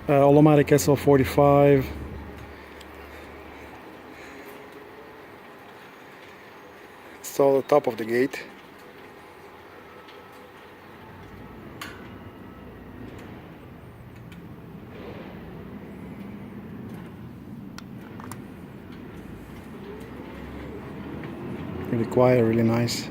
Automatic SL45. It's all the top of the gate. Really quiet, really nice.